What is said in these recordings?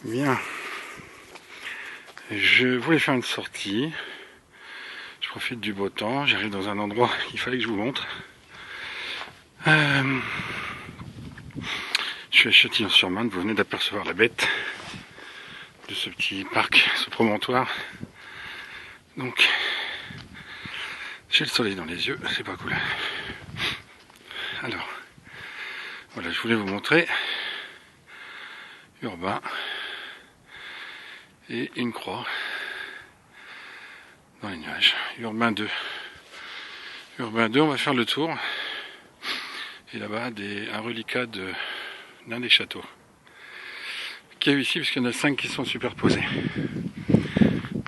Bien, je voulais faire une sortie, je profite du beau temps, j'arrive dans un endroit qu'il fallait que je vous montre. Je suis à Châtillon-sur-Marne, vous venez d'apercevoir la bête de ce petit parc, ce promontoire. Donc, j'ai le soleil dans les yeux, c'est pas cool. Alors, voilà, je voulais vous montrer Urbain et une croix dans les nuages. Urbain 2. Urbain 2, on va faire le tour. Et là-bas, un reliquat d'un des châteaux qu'il y a eu ici, parce qu'il y en a 5 qui sont superposés.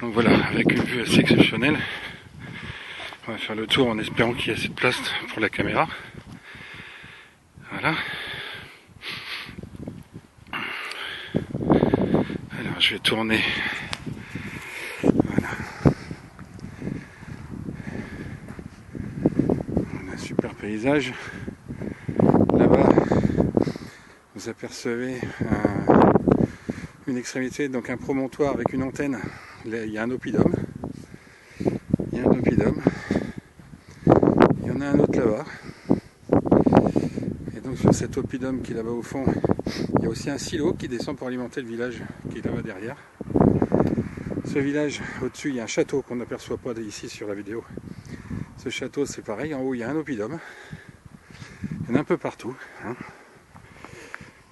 Donc voilà, avec une vue assez exceptionnelle. On va faire le tour en espérant qu'il y ait assez de place pour la caméra. Voilà. Alors je vais tourner. Voilà. On a un super paysage. Là-bas, vous apercevez une extrémité, donc un promontoire avec une antenne. Là, il y a un oppidum. Il y a un oppidum. Il y en a un autre là-bas. Et donc sur cet oppidum qui est là-bas au fond, il y a aussi un silo qui descend pour alimenter le village qui est là-bas derrière. Ce village, au-dessus, il y a un château qu'on n'aperçoit pas ici sur la vidéo. Ce château, c'est pareil. En haut, il y a un oppidum. Il y en a un peu partout.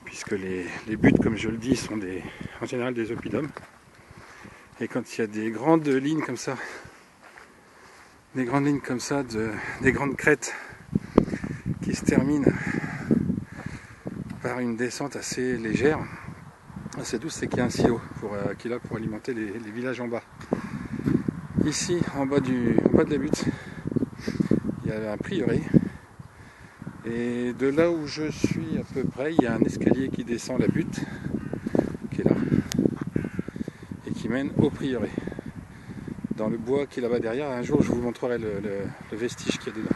Puisque les buts, comme je le dis, sont en général des oppidums. Et quand il y a des grandes lignes comme ça, des grandes crêtes qui se terminent par une descente assez légère, assez douce, c'est qu'il y a un silo qui est là pour alimenter les villages en bas. Ici, en bas de la butte, il y a un prieuré. Et de là où je suis à peu près, il y a un escalier qui descend la butte, qui est là, et qui mène au prieuré. Dans le bois qui est là-bas derrière, un jour je vous montrerai le vestige qu'il y a dedans.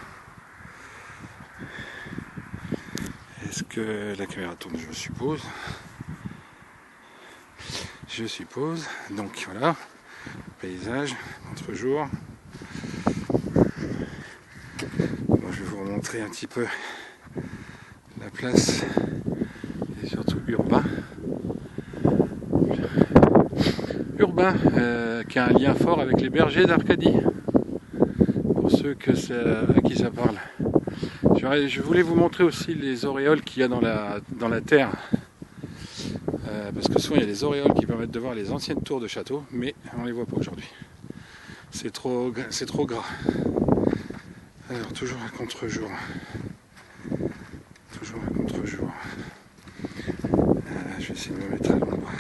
Est-ce que la caméra tourne? Je suppose. Je suppose. Donc voilà, paysage, contre-jour. Bon, je vais vous remontrer un petit peu la place et surtout Urbain. Urbain qui a un lien fort avec les bergers d'Arcadie. Pour ceux à qui ça parle. Je voulais vous montrer aussi les auréoles qu'il y a dans la terre. Parce que souvent il y a des auréoles qui permettent de voir les anciennes tours de château, mais on ne les voit pas aujourd'hui. C'est trop gras. Alors toujours à contre-jour. Toujours à contre-jour. Je vais essayer de me mettre à l'ombre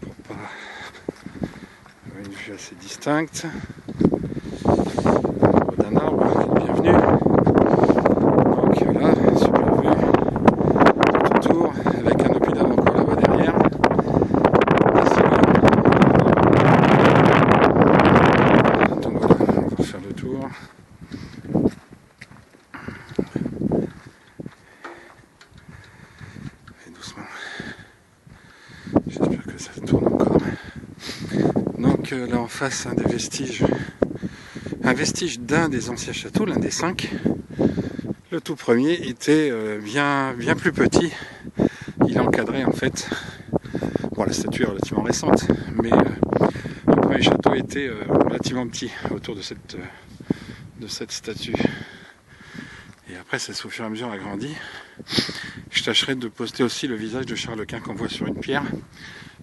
pour pas avoir une vue assez distincte. D'un arbre, bienvenue. Donc voilà, super vue. Tout autour, avec un oppidum encore là-bas derrière. Donc voilà, on va faire le tour. Et doucement. J'espère que ça tourne encore. Donc là en face, un vestige d'un des anciens châteaux, l'un des 5. Le tout premier était bien plus petit. Il encadrait en fait, bon, la statue est relativement récente, mais le premier château était relativement petit autour de cette statue. Et après, ça au fur et à mesure agrandi. Je tâcherai de poster aussi le visage de Charles Quint qu'on voit sur une pierre,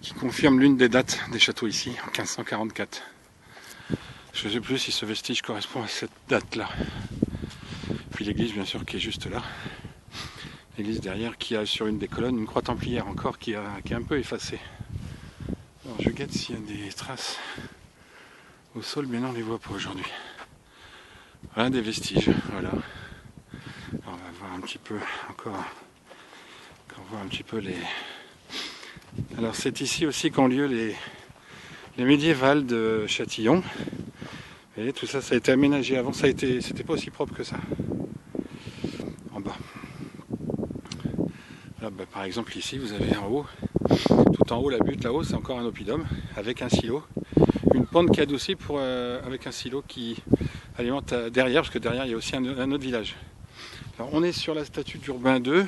qui confirme l'une des dates des châteaux ici, en 1544. Je ne sais plus si ce vestige correspond à cette date-là. Puis l'église, bien sûr, qui est juste là. L'église derrière, qui a sur une des colonnes une croix templière encore qui est un peu effacée. Alors je guette s'il y a des traces au sol, mais non, on ne les voit pas aujourd'hui. Voilà des vestiges, voilà. Alors on va voir un petit peu encore voir un petit peu les... Alors c'est ici aussi qu'ont lieu les médiévales de Châtillon. Et tout ça, ça a été aménagé. Avant, c'était pas aussi propre que ça. En bas. Là, par exemple, ici, vous avez en haut Tout en haut, la butte là-haut, c'est encore un oppidum avec un silo. Une pente qui est adossée avec un silo qui alimente derrière, parce que derrière il y a aussi un autre village. Alors on est sur la statue d'Urbain II.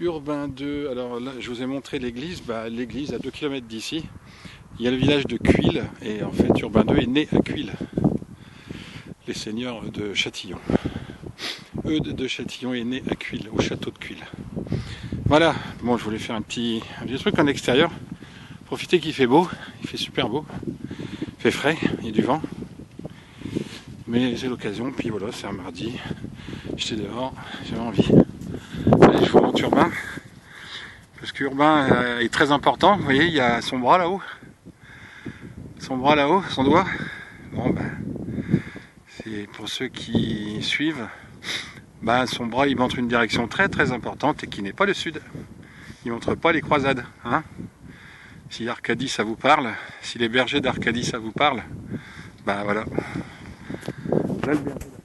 Urbain II, alors là je vous ai montré l'église, l'église à 2 km d'ici. Il y a le village de Cuil, et en fait Urbain II est né à Cuil, les seigneurs de Châtillon. Eudes de Châtillon est né à Cuil, au château de Cuil. Voilà, bon je voulais faire un petit truc en extérieur. Profitez qu'il fait beau, il fait super beau, il fait frais, il y a du vent. Mais c'est l'occasion, puis voilà, c'est un mardi, j'étais dehors, j'avais envie. Allez, je vous montre Urbain, parce qu'Urbain est très important, vous voyez, il y a son bras là-haut. Son bras là-haut, son doigt. Bon c'est pour ceux qui suivent, son bras il montre une direction très très importante et qui n'est pas le sud. Il montre pas les croisades, hein. Si Arcadie ça vous parle, si les bergers d'Arcadie ça vous parle, voilà. Là, le berger